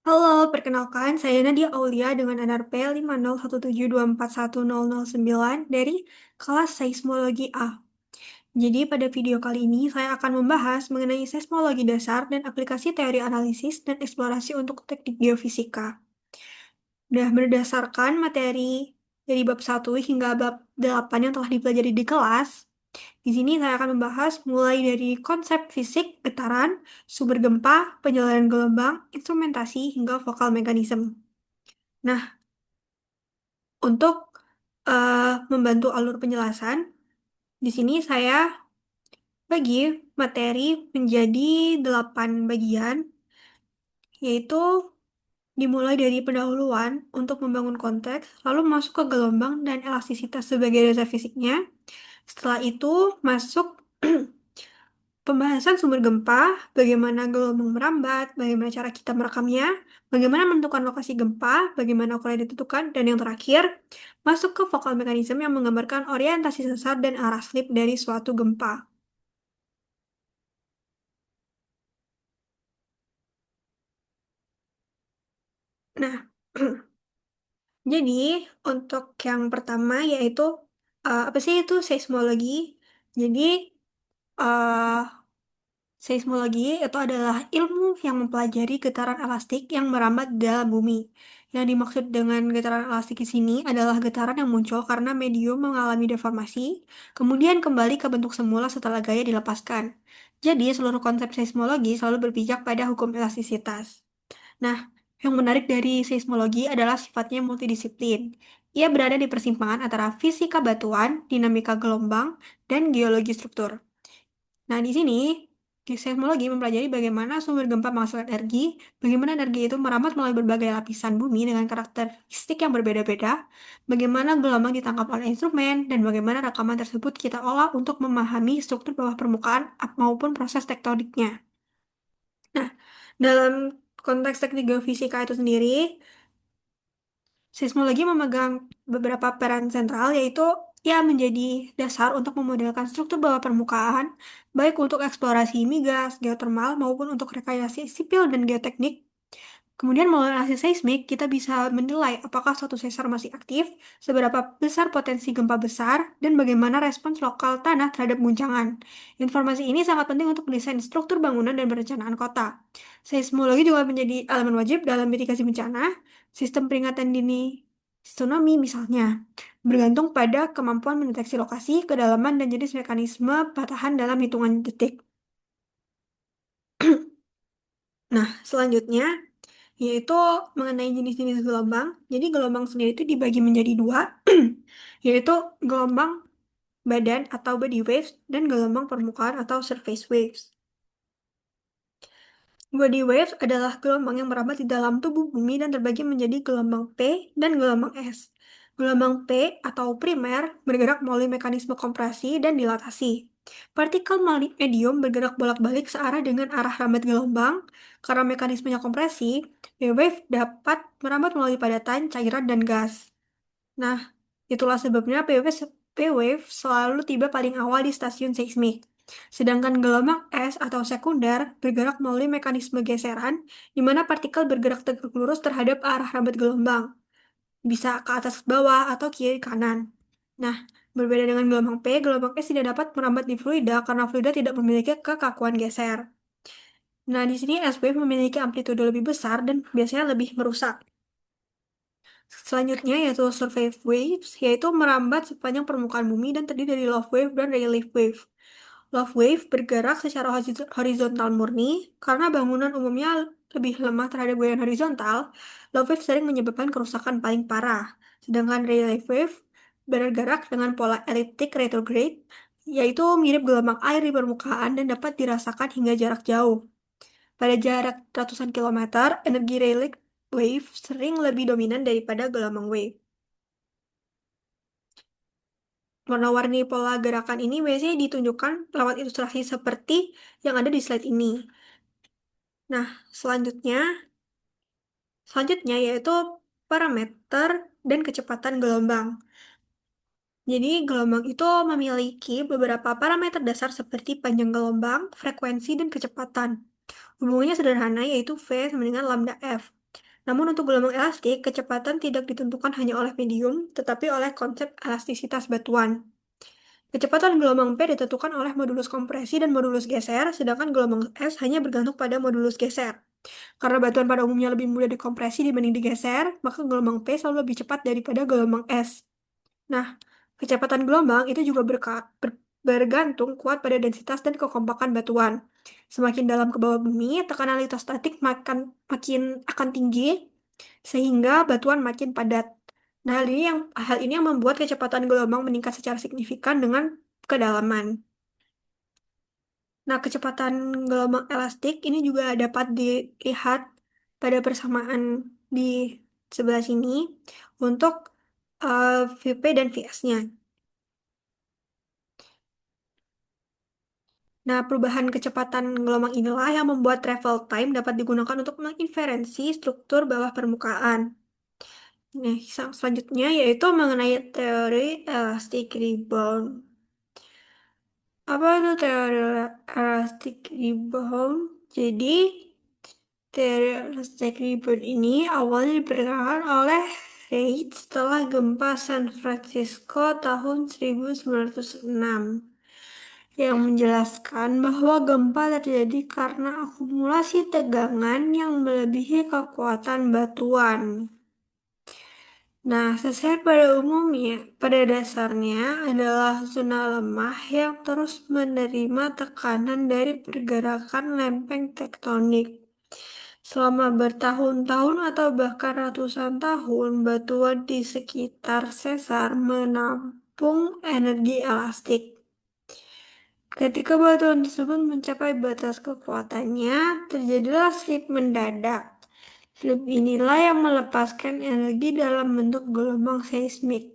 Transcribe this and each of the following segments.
Halo, perkenalkan saya Nadia Aulia dengan NRP 50172410009 dari kelas Seismologi A. Jadi pada video kali ini saya akan membahas mengenai seismologi dasar dan aplikasi teori analisis dan eksplorasi untuk teknik geofisika. Nah, berdasarkan materi dari bab 1 hingga bab 8 yang telah dipelajari di kelas, di sini saya akan membahas mulai dari konsep fisik, getaran, sumber gempa, penjalanan gelombang, instrumentasi, hingga vokal mekanisme. Nah, untuk membantu alur penjelasan, di sini saya bagi materi menjadi 8 bagian, yaitu dimulai dari pendahuluan untuk membangun konteks, lalu masuk ke gelombang dan elastisitas sebagai dasar fisiknya. Setelah itu masuk pembahasan sumber gempa, bagaimana gelombang merambat, bagaimana cara kita merekamnya, bagaimana menentukan lokasi gempa, bagaimana ukuran ditentukan, dan yang terakhir, masuk ke vokal mekanisme yang menggambarkan orientasi sesar dan arah slip dari suatu gempa. Nah, jadi untuk yang pertama yaitu apa sih itu seismologi? Jadi eh, seismologi itu adalah ilmu yang mempelajari getaran elastik yang merambat di dalam bumi. Yang dimaksud dengan getaran elastik di sini adalah getaran yang muncul karena medium mengalami deformasi, kemudian kembali ke bentuk semula setelah gaya dilepaskan. Jadi, seluruh konsep seismologi selalu berpijak pada hukum elastisitas. Nah, yang menarik dari seismologi adalah sifatnya multidisiplin. Ia berada di persimpangan antara fisika batuan, dinamika gelombang, dan geologi struktur. Nah, di sini, seismologi mempelajari bagaimana sumber gempa menghasilkan energi, bagaimana energi itu merambat melalui berbagai lapisan bumi dengan karakteristik yang berbeda-beda, bagaimana gelombang ditangkap oleh instrumen, dan bagaimana rekaman tersebut kita olah untuk memahami struktur bawah permukaan maupun proses tektoniknya. Nah, dalam konteks teknik geofisika itu sendiri, seismologi memegang beberapa peran sentral, yaitu ia menjadi dasar untuk memodelkan struktur bawah permukaan, baik untuk eksplorasi migas, geotermal, maupun untuk rekayasa sipil dan geoteknik. Kemudian melalui analisis seismik, kita bisa menilai apakah suatu sesar masih aktif, seberapa besar potensi gempa besar, dan bagaimana respons lokal tanah terhadap guncangan. Informasi ini sangat penting untuk mendesain struktur bangunan dan perencanaan kota. Seismologi juga menjadi elemen wajib dalam mitigasi bencana, sistem peringatan dini tsunami misalnya, bergantung pada kemampuan mendeteksi lokasi, kedalaman, dan jenis mekanisme patahan dalam hitungan detik. Nah, selanjutnya yaitu mengenai jenis-jenis gelombang. Jadi gelombang sendiri itu dibagi menjadi dua, yaitu gelombang badan atau body waves dan gelombang permukaan atau surface waves. Body waves adalah gelombang yang merambat di dalam tubuh bumi dan terbagi menjadi gelombang P dan gelombang S. Gelombang P atau primer bergerak melalui mekanisme kompresi dan dilatasi. Partikel medium bergerak bolak-balik searah dengan arah rambat gelombang. Karena mekanismenya kompresi, P-wave dapat merambat melalui padatan, cairan, dan gas. Nah, itulah sebabnya P-wave selalu tiba paling awal di stasiun seismik. Sedangkan gelombang S atau sekunder bergerak melalui mekanisme geseran, di mana partikel bergerak tegak lurus terhadap arah rambat gelombang, bisa ke atas ke bawah atau kiri kanan. Nah, berbeda dengan gelombang S tidak dapat merambat di fluida karena fluida tidak memiliki kekakuan geser. Nah, di sini S-wave memiliki amplitude lebih besar dan biasanya lebih merusak. Selanjutnya yaitu surface waves, yaitu merambat sepanjang permukaan bumi dan terdiri dari love wave dan relief wave. Love wave bergerak secara horizontal murni, karena bangunan umumnya lebih lemah terhadap gaya horizontal. Love wave sering menyebabkan kerusakan paling parah. Sedangkan relief wave bergerak dengan pola elliptic retrograde, yaitu mirip gelombang air di permukaan dan dapat dirasakan hingga jarak jauh. Pada jarak ratusan kilometer, energi relief wave sering lebih dominan daripada gelombang wave. Warna-warni pola gerakan ini biasanya ditunjukkan lewat ilustrasi seperti yang ada di slide ini. Nah, selanjutnya yaitu parameter dan kecepatan gelombang. Jadi, gelombang itu memiliki beberapa parameter dasar seperti panjang gelombang, frekuensi, dan kecepatan. Hubungannya sederhana yaitu V sama dengan lambda F. Namun untuk gelombang elastik, kecepatan tidak ditentukan hanya oleh medium, tetapi oleh konsep elastisitas batuan. Kecepatan gelombang P ditentukan oleh modulus kompresi dan modulus geser, sedangkan gelombang S hanya bergantung pada modulus geser. Karena batuan pada umumnya lebih mudah dikompresi dibanding digeser, maka gelombang P selalu lebih cepat daripada gelombang S. Nah, kecepatan gelombang itu juga bergantung kuat pada densitas dan kekompakan batuan. Semakin dalam ke bawah bumi, tekanan litostatik makin akan tinggi, sehingga batuan makin padat. Nah, hal ini yang membuat kecepatan gelombang meningkat secara signifikan dengan kedalaman. Nah, kecepatan gelombang elastik ini juga dapat dilihat pada persamaan di sebelah sini untuk VP dan VS-nya. Nah, perubahan kecepatan gelombang inilah yang membuat travel time dapat digunakan untuk menginferensi struktur bawah permukaan. Nah, selanjutnya yaitu mengenai teori elastic rebound. Apa itu teori elastic rebound? Jadi, teori elastic rebound ini awalnya diperkenalkan oleh Reid setelah gempa San Francisco tahun 1906, yang menjelaskan bahwa gempa terjadi karena akumulasi tegangan yang melebihi kekuatan batuan. Nah, sesar pada dasarnya adalah zona lemah yang terus menerima tekanan dari pergerakan lempeng tektonik. Selama bertahun-tahun atau bahkan ratusan tahun, batuan di sekitar sesar menampung energi elastik. Ketika batuan tersebut mencapai batas kekuatannya, terjadilah slip mendadak. Slip inilah yang melepaskan energi dalam bentuk gelombang seismik.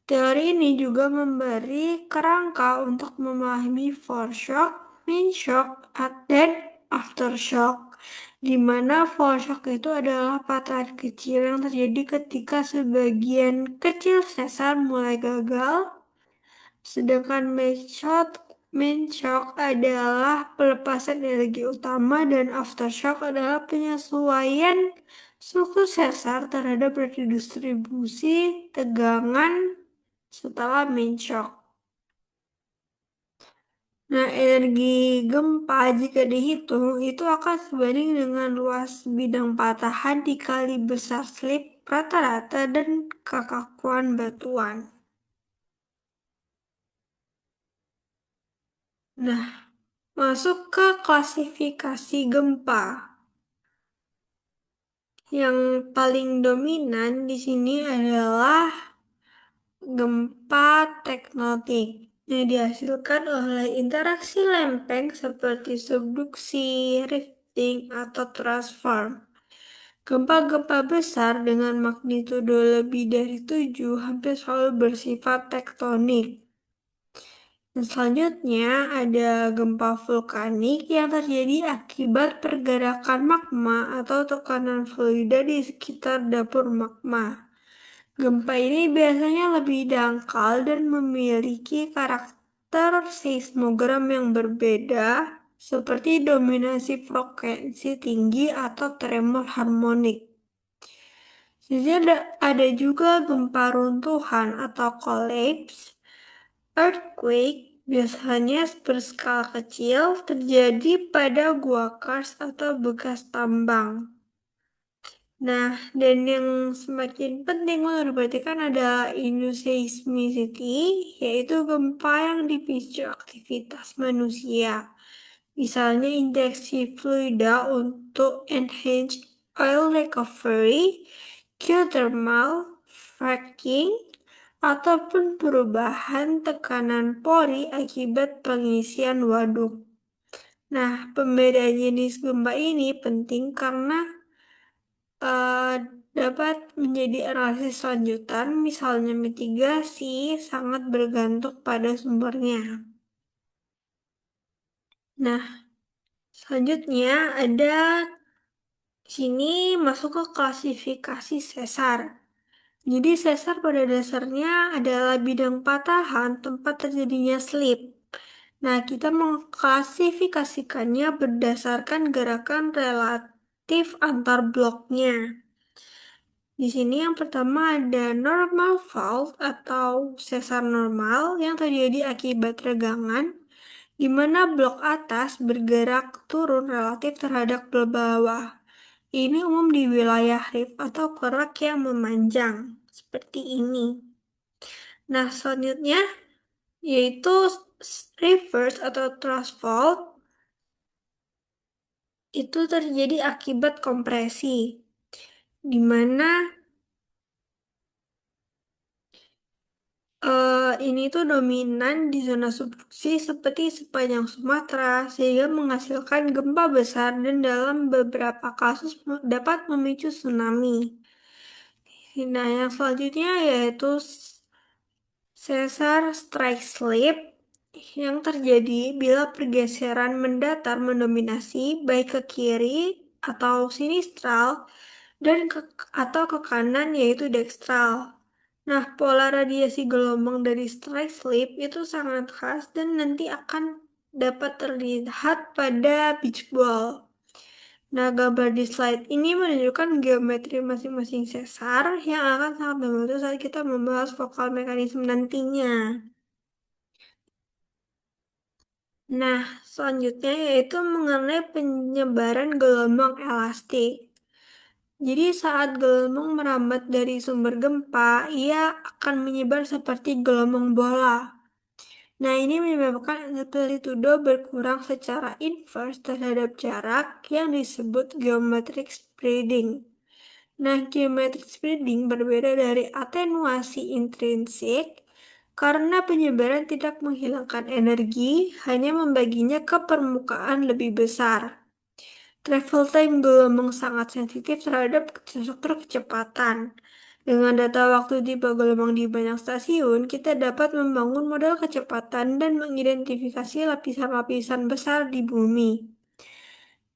Teori ini juga memberi kerangka untuk memahami foreshock, mainshock, dan aftershock, di mana foreshock itu adalah patahan kecil yang terjadi ketika sebagian kecil sesar mulai gagal. Sedangkan main shock adalah pelepasan energi utama dan aftershock adalah penyesuaian suku sesar terhadap redistribusi tegangan setelah main shock. Nah, energi gempa jika dihitung itu akan sebanding dengan luas bidang patahan dikali besar slip rata-rata dan kekakuan batuan. Nah, masuk ke klasifikasi gempa. Yang paling dominan di sini adalah gempa tektonik yang dihasilkan oleh interaksi lempeng seperti subduksi, rifting, atau transform. Gempa-gempa besar dengan magnitudo lebih dari 7 hampir selalu bersifat tektonik. Dan selanjutnya ada gempa vulkanik yang terjadi akibat pergerakan magma atau tekanan fluida di sekitar dapur magma. Gempa ini biasanya lebih dangkal dan memiliki karakter seismogram yang berbeda, seperti dominasi frekuensi tinggi atau tremor harmonik. Jadi ada juga gempa runtuhan atau collapse. Earthquake biasanya berskala kecil terjadi pada gua kars atau bekas tambang. Nah, dan yang semakin penting untuk diperhatikan adalah induseismicity, yaitu gempa yang dipicu aktivitas manusia. Misalnya injeksi fluida untuk enhance oil recovery, geothermal, fracking, ataupun perubahan tekanan pori akibat pengisian waduk. Nah, pembedaan jenis gempa ini penting karena eh, dapat menjadi analisis lanjutan, misalnya mitigasi sangat bergantung pada sumbernya. Nah, selanjutnya ada sini masuk ke klasifikasi sesar. Jadi sesar pada dasarnya adalah bidang patahan tempat terjadinya slip. Nah, kita mengklasifikasikannya berdasarkan gerakan relatif relatif antar bloknya. Di sini yang pertama ada normal fault atau sesar normal yang terjadi akibat regangan, di mana blok atas bergerak turun relatif terhadap blok bawah. Ini umum di wilayah rift atau kerak yang memanjang, seperti ini. Nah, selanjutnya yaitu reverse atau thrust fault, itu terjadi akibat kompresi, di mana ini tuh dominan di zona subduksi seperti sepanjang Sumatera, sehingga menghasilkan gempa besar dan dalam beberapa kasus dapat memicu tsunami. Nah, yang selanjutnya yaitu sesar strike slip yang terjadi bila pergeseran mendatar mendominasi baik ke kiri atau sinistral dan atau ke kanan yaitu dekstral. Nah, pola radiasi gelombang dari strike slip itu sangat khas dan nanti akan dapat terlihat pada beach ball. Nah, gambar di slide ini menunjukkan geometri masing-masing sesar yang akan sangat membantu saat kita membahas vokal mekanisme nantinya. Nah, selanjutnya yaitu mengenai penyebaran gelombang elastik. Jadi saat gelombang merambat dari sumber gempa, ia akan menyebar seperti gelombang bola. Nah, ini menyebabkan amplitudo berkurang secara inverse terhadap jarak yang disebut geometric spreading. Nah, geometric spreading berbeda dari atenuasi intrinsik karena penyebaran tidak menghilangkan energi, hanya membaginya ke permukaan lebih besar. Travel time gelombang sangat sensitif terhadap struktur kecepatan. Dengan data waktu tiba gelombang di banyak stasiun, kita dapat membangun model kecepatan dan mengidentifikasi lapisan-lapisan besar di bumi.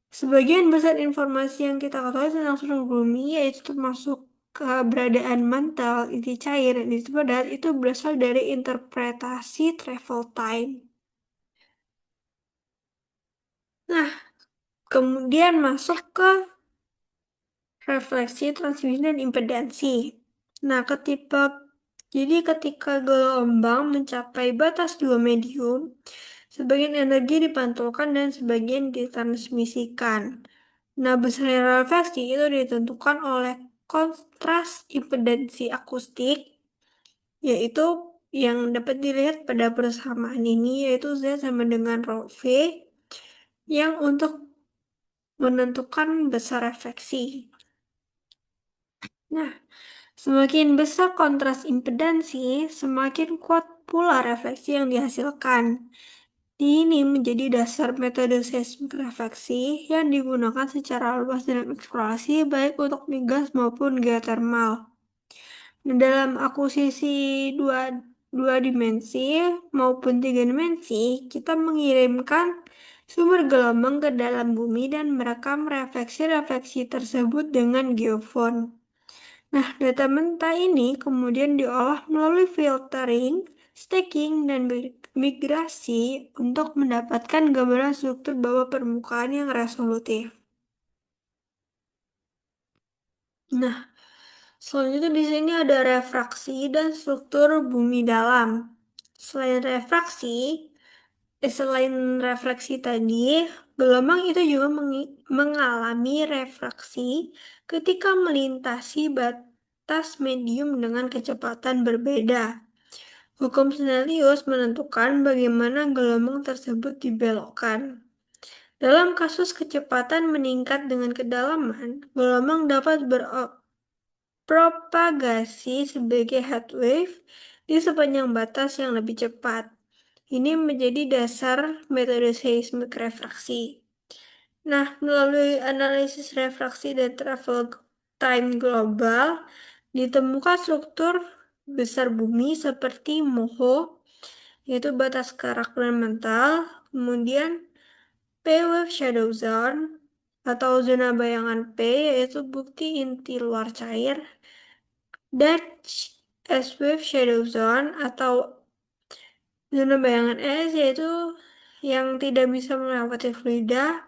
Sebagian besar informasi yang kita ketahui tentang seluruh bumi, yaitu termasuk keberadaan mantel, inti cair, dan inti padat, itu berasal dari interpretasi travel time. Nah, kemudian masuk ke refleksi, transmisi, dan impedansi. Nah, ketika gelombang mencapai batas dua medium, sebagian energi dipantulkan dan sebagian ditransmisikan. Nah, besarnya refleksi itu ditentukan oleh kontras impedansi akustik, yaitu yang dapat dilihat pada persamaan ini, yaitu Z sama dengan rho V, yang untuk menentukan besar refleksi. Nah, semakin besar kontras impedansi, semakin kuat pula refleksi yang dihasilkan. Ini menjadi dasar metode seismik refleksi yang digunakan secara luas dalam eksplorasi baik untuk migas maupun geotermal. Nah, dalam akuisisi dua dimensi maupun tiga dimensi, kita mengirimkan sumber gelombang ke dalam bumi dan merekam refleksi-refleksi tersebut dengan geofon. Nah, data mentah ini kemudian diolah melalui filtering, stacking, dan migrasi untuk mendapatkan gambaran struktur bawah permukaan yang resolutif. Nah, selanjutnya di sini ada refraksi dan struktur bumi dalam. Selain refleksi tadi, gelombang itu juga mengalami refraksi ketika melintasi batas medium dengan kecepatan berbeda. Hukum Snellius menentukan bagaimana gelombang tersebut dibelokkan. Dalam kasus kecepatan meningkat dengan kedalaman, gelombang dapat propagasi sebagai heat wave di sepanjang batas yang lebih cepat. Ini menjadi dasar metode seismik refraksi. Nah, melalui analisis refraksi dan travel time global, ditemukan struktur besar bumi seperti MOHO, yaitu batas kerak mental, kemudian P-wave shadow zone, atau zona bayangan P, yaitu bukti inti luar cair, dan S-wave shadow zone atau zona bayangan S yaitu yang tidak bisa melewati fluida,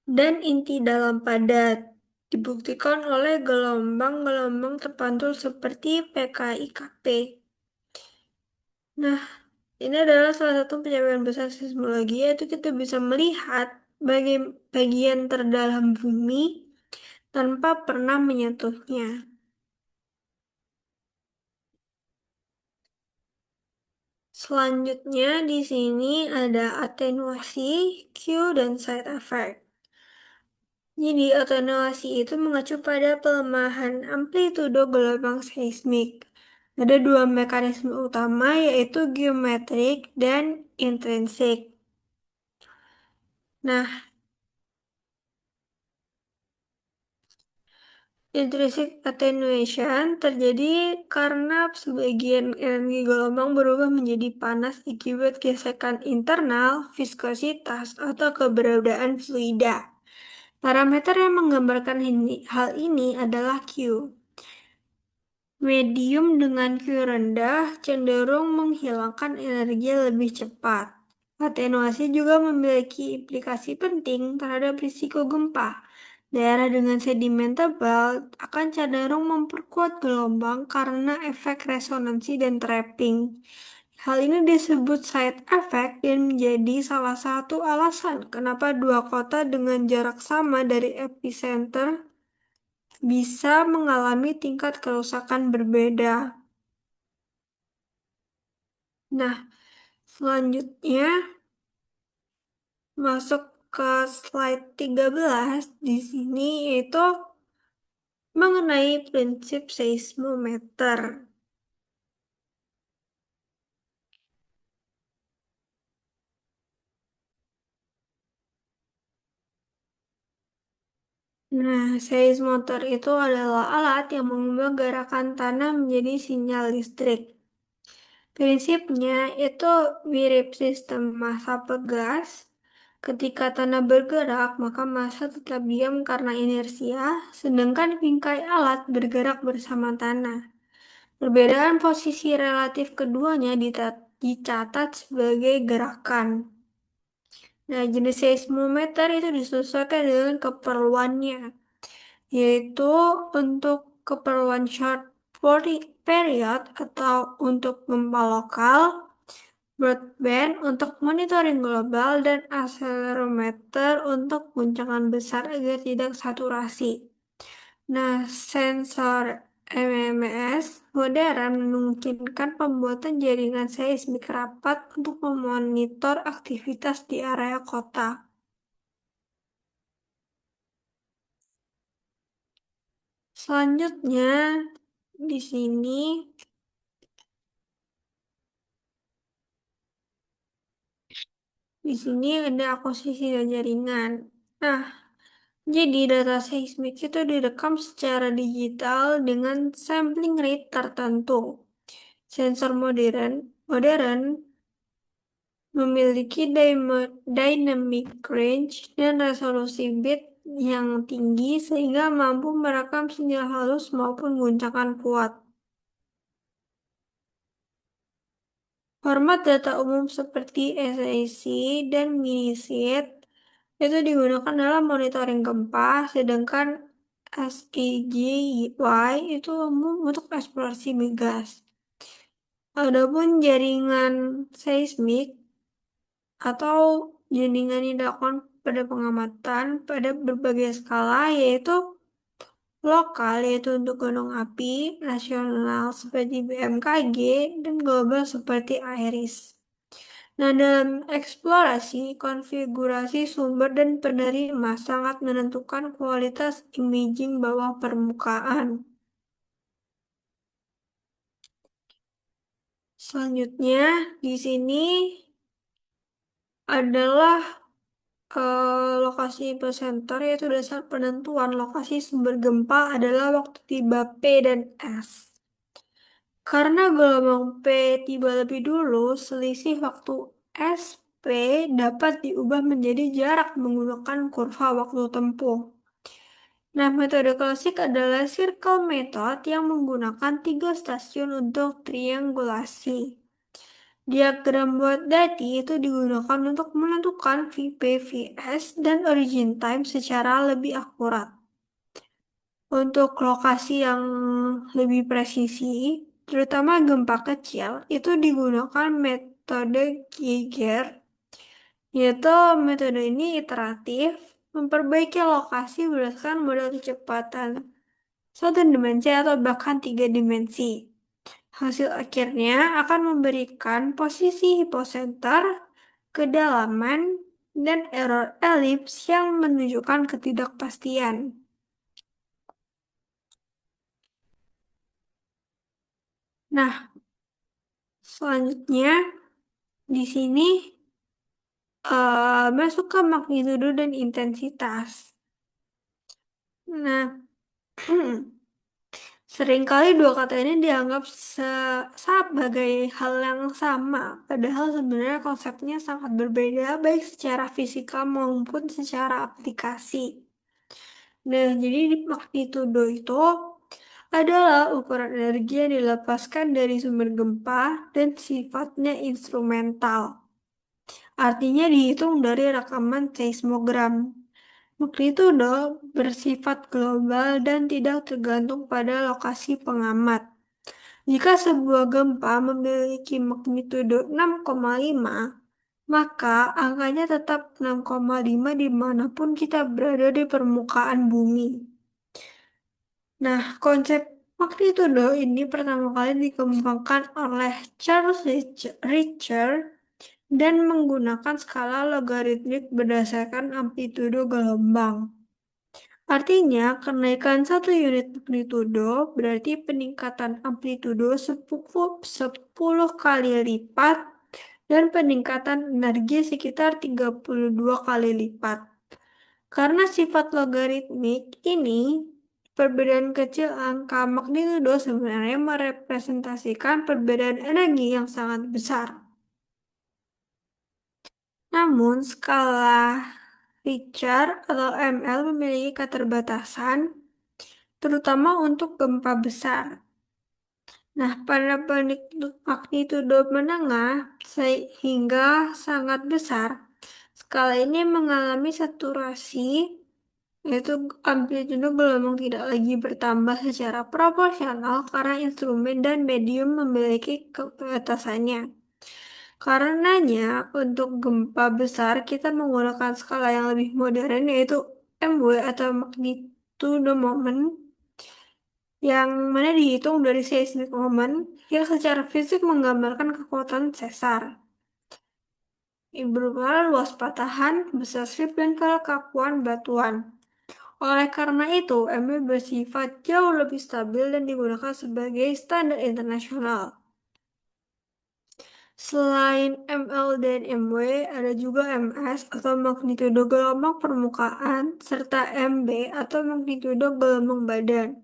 dan inti dalam padat. Dibuktikan oleh gelombang-gelombang terpantul seperti PKIKP. Nah, ini adalah salah satu pencapaian besar seismologi, yaitu kita bisa melihat bagian terdalam bumi tanpa pernah menyentuhnya. Selanjutnya di sini ada atenuasi, Q, dan side effect. Jadi atenuasi itu mengacu pada pelemahan amplitudo gelombang seismik. Ada dua mekanisme utama yaitu geometrik dan intrinsik. Nah, intrinsic attenuation terjadi karena sebagian energi gelombang berubah menjadi panas akibat gesekan internal, viskositas, atau keberadaan fluida. Parameter yang menggambarkan hal ini adalah Q. Medium dengan Q rendah cenderung menghilangkan energi lebih cepat. Atenuasi juga memiliki implikasi penting terhadap risiko gempa. Daerah dengan sedimen tebal akan cenderung memperkuat gelombang karena efek resonansi dan trapping. Hal ini disebut side effect dan menjadi salah satu alasan kenapa dua kota dengan jarak sama dari epicenter bisa mengalami tingkat kerusakan berbeda. Nah, selanjutnya masuk ke slide 13 di sini yaitu mengenai prinsip seismometer. Nah, seismometer itu adalah alat yang mengubah gerakan tanah menjadi sinyal listrik. Prinsipnya itu mirip sistem massa pegas. Ketika tanah bergerak, maka massa tetap diam karena inersia, sedangkan bingkai alat bergerak bersama tanah. Perbedaan posisi relatif keduanya dicatat sebagai gerakan. Nah, jenis seismometer itu disesuaikan dengan keperluannya, yaitu untuk keperluan short period atau untuk gempa lokal, broadband untuk monitoring global, dan accelerometer untuk guncangan besar agar tidak saturasi. Nah, sensor MMS modern memungkinkan pembuatan jaringan seismik rapat untuk memonitor aktivitas di area kota. Selanjutnya, di sini, ada akuisisi dan jaringan. Nah, jadi data seismik itu direkam secara digital dengan sampling rate tertentu. Sensor modern memiliki dynamic range dan resolusi bit yang tinggi sehingga mampu merekam sinyal halus maupun guncangan kuat. Format data umum seperti SAC dan miniSET itu digunakan dalam monitoring gempa, sedangkan SEGY itu umum untuk eksplorasi migas. Adapun jaringan seismik atau jaringan yang dilakukan pada pengamatan pada berbagai skala yaitu lokal yaitu untuk gunung api, nasional seperti BMKG, dan global seperti IRIS. Nah, dalam eksplorasi, konfigurasi sumber dan penerima sangat menentukan kualitas imaging bawah permukaan. Selanjutnya, di sini adalah lokasi epicenter, yaitu dasar penentuan lokasi sumber gempa adalah waktu tiba P dan S. Karena gelombang P tiba lebih dulu, selisih waktu SP dapat diubah menjadi jarak menggunakan kurva waktu tempuh. Nah, metode klasik adalah circle method yang menggunakan 3 stasiun untuk triangulasi. Diagram Watt-Dati itu digunakan untuk menentukan VPVS dan origin time secara lebih akurat. Untuk lokasi yang lebih presisi, terutama gempa kecil, itu digunakan metode Geiger, yaitu metode ini iteratif, memperbaiki lokasi berdasarkan model kecepatan satu dimensi atau bahkan tiga dimensi. Hasil akhirnya akan memberikan posisi hipocenter, kedalaman, dan error elips yang menunjukkan ketidakpastian. Nah, selanjutnya di sini masuk ke magnitudo dan intensitas. Nah, seringkali dua kata ini dianggap sebagai hal yang sama, padahal sebenarnya konsepnya sangat berbeda baik secara fisika maupun secara aplikasi. Nah, jadi di magnitudo itu adalah ukuran energi yang dilepaskan dari sumber gempa dan sifatnya instrumental. Artinya dihitung dari rekaman seismogram. Magnitudo bersifat global dan tidak tergantung pada lokasi pengamat. Jika sebuah gempa memiliki magnitudo 6,5, maka angkanya tetap 6,5 dimanapun kita berada di permukaan bumi. Nah, konsep magnitudo ini pertama kali dikembangkan oleh Charles Richter dan menggunakan skala logaritmik berdasarkan amplitudo gelombang. Artinya, kenaikan satu unit magnitudo berarti peningkatan amplitudo 10 kali lipat dan peningkatan energi sekitar 32 kali lipat. Karena sifat logaritmik ini, perbedaan kecil angka magnitudo sebenarnya merepresentasikan perbedaan energi yang sangat besar. Namun, skala Richter atau ML memiliki keterbatasan, terutama untuk gempa besar. Nah, pada magnitudo menengah sehingga sangat besar, skala ini mengalami saturasi, yaitu amplitudo gelombang tidak lagi bertambah secara proporsional karena instrumen dan medium memiliki keterbatasannya. Karenanya, untuk gempa besar kita menggunakan skala yang lebih modern yaitu MW atau magnitudo moment yang mana dihitung dari seismic moment yang secara fisik menggambarkan kekuatan sesar. Berupa luas patahan, besar slip, dan kelekakuan batuan. Oleh karena itu, MW bersifat jauh lebih stabil dan digunakan sebagai standar internasional. Selain ML dan MW, ada juga MS atau magnitudo gelombang permukaan, serta MB atau magnitudo gelombang badan.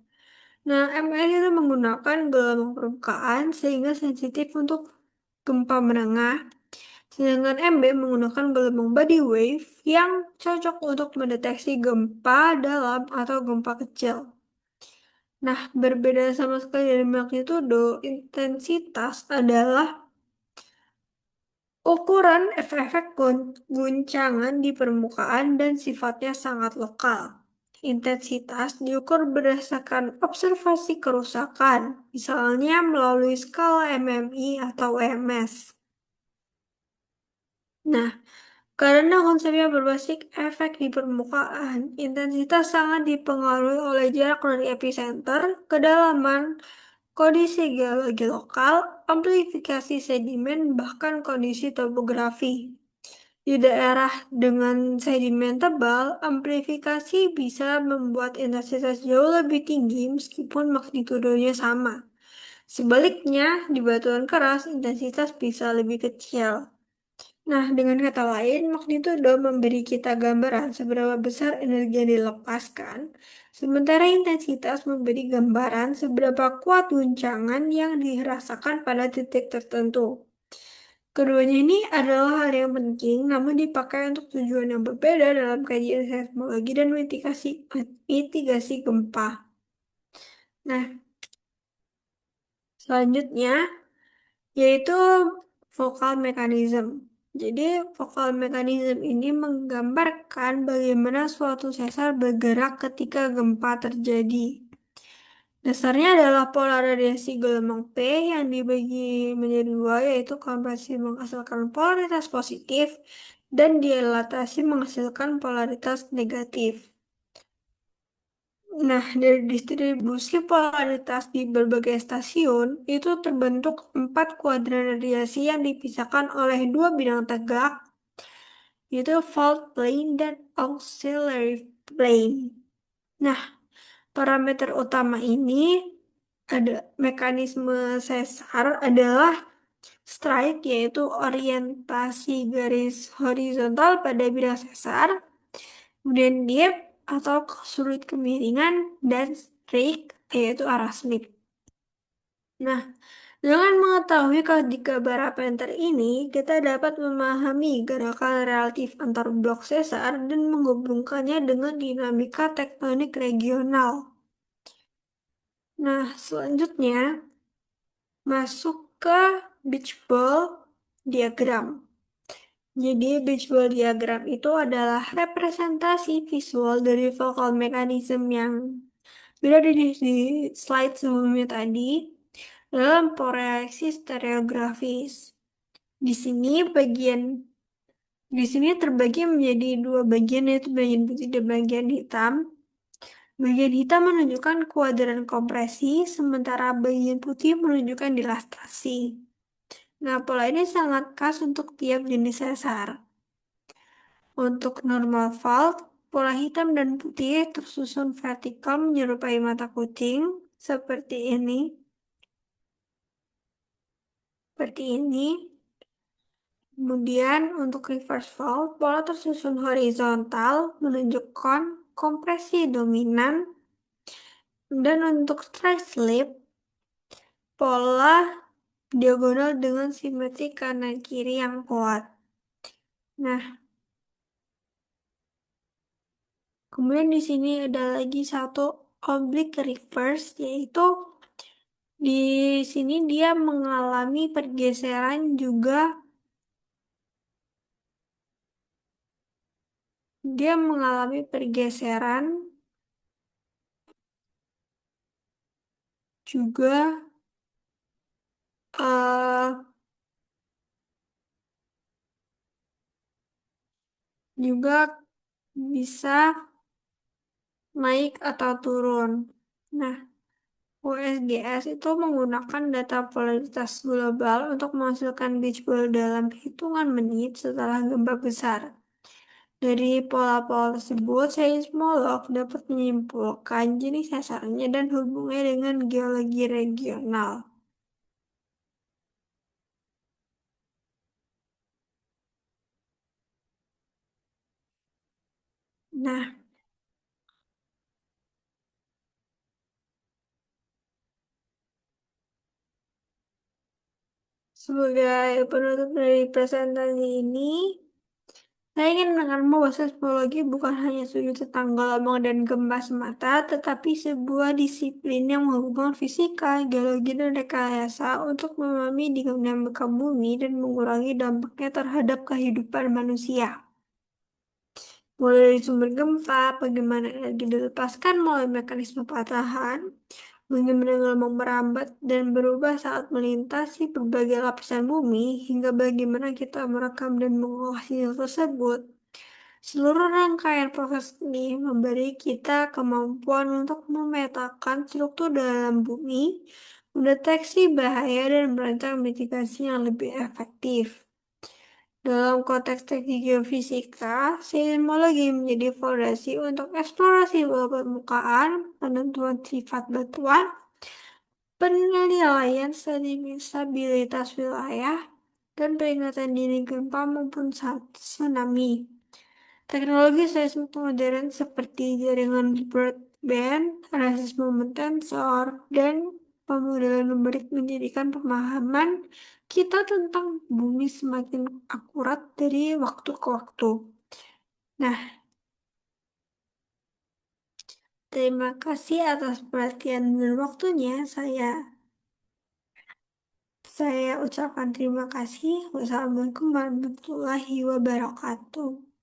Nah, MS itu menggunakan gelombang permukaan sehingga sensitif untuk gempa menengah, sedangkan MB menggunakan gelombang body wave yang cocok untuk mendeteksi gempa dalam atau gempa kecil. Nah, berbeda sama sekali dari magnitudo, intensitas adalah ukuran efek-efek guncangan di permukaan dan sifatnya sangat lokal. Intensitas diukur berdasarkan observasi kerusakan, misalnya melalui skala MMI atau EMS. Nah, karena konsepnya berbasis efek di permukaan, intensitas sangat dipengaruhi oleh jarak dari epicenter, kedalaman, kondisi geologi lokal, amplifikasi sedimen, bahkan kondisi topografi. Di daerah dengan sedimen tebal, amplifikasi bisa membuat intensitas jauh lebih tinggi meskipun magnitudonya sama. Sebaliknya, di batuan keras, intensitas bisa lebih kecil. Nah, dengan kata lain, magnitudo memberi kita gambaran seberapa besar energi yang dilepaskan, sementara intensitas memberi gambaran seberapa kuat guncangan yang dirasakan pada titik tertentu. Keduanya ini adalah hal yang penting, namun dipakai untuk tujuan yang berbeda dalam kajian seismologi dan mitigasi gempa. Nah, selanjutnya yaitu Vokal mechanism. Jadi, vokal mechanism ini menggambarkan bagaimana suatu sesar bergerak ketika gempa terjadi. Dasarnya adalah pola radiasi gelombang P yang dibagi menjadi dua, yaitu kompresi menghasilkan polaritas positif dan dilatasi menghasilkan polaritas negatif. Nah, dari distribusi polaritas di berbagai stasiun, itu terbentuk 4 kuadran radiasi yang dipisahkan oleh 2 bidang tegak, yaitu fault plane dan auxiliary plane. Nah, parameter utama ini ada mekanisme sesar adalah strike, yaitu orientasi garis horizontal pada bidang sesar, kemudian dip atau sudut kemiringan, dan streak, yaitu arah slip. Nah, dengan mengetahui ketiga parameter ini, kita dapat memahami gerakan relatif antar blok sesar dan menghubungkannya dengan dinamika tektonik regional. Nah, selanjutnya masuk ke beach ball diagram. Jadi, beach ball diagram itu adalah representasi visual dari focal mechanism yang berada di slide sebelumnya tadi dalam proyeksi stereografis. Di sini terbagi menjadi 2 bagian, yaitu bagian putih dan bagian hitam. Bagian hitam menunjukkan kuadran kompresi, sementara bagian putih menunjukkan dilatasi. Nah, pola ini sangat khas untuk tiap jenis sesar. Untuk normal fault, pola hitam dan putih tersusun vertikal menyerupai mata kucing, seperti ini. Seperti ini. Kemudian untuk reverse fault, pola tersusun horizontal menunjukkan kompresi dominan. Dan untuk strike slip, pola diagonal dengan simetri kanan kiri yang kuat. Nah, kemudian di sini ada lagi satu oblique reverse, yaitu di sini dia mengalami pergeseran juga, dia mengalami pergeseran juga eh, juga bisa naik atau turun. Nah, USGS itu menggunakan data polaritas global untuk menghasilkan beach ball dalam hitungan menit setelah gempa besar. Dari pola-pola tersebut, seismolog dapat menyimpulkan jenis sesarnya dan hubungannya dengan geologi regional. Nah, sebagai penutup dari presentasi ini, saya ingin menekankan bahwa seismologi bukan hanya studi tentang gelombang dan gempa semata, tetapi sebuah disiplin yang menghubungkan fisika, geologi, dan rekayasa untuk memahami dinamika bumi dan mengurangi dampaknya terhadap kehidupan manusia. Mulai dari sumber gempa, bagaimana energi dilepaskan melalui mekanisme patahan, bagaimana gelombang merambat dan berubah saat melintasi berbagai lapisan bumi, hingga bagaimana kita merekam dan mengolah sinyal tersebut. Seluruh rangkaian proses ini memberi kita kemampuan untuk memetakan struktur dalam bumi, mendeteksi bahaya, dan merancang mitigasi yang lebih efektif. Dalam konteks teknik geofisika, seismologi menjadi fondasi untuk eksplorasi bawah permukaan, penentuan sifat batuan, penilaian stabilitas wilayah, dan peringatan dini gempa maupun tsunami. Teknologi seismik modern seperti jaringan broadband, analisis moment tensor, dan pemodelan numerik menjadikan pemahaman kita tentang bumi semakin akurat dari waktu ke waktu. Nah, terima kasih atas perhatian dan waktunya. Saya ucapkan terima kasih. Wassalamualaikum warahmatullahi wabarakatuh.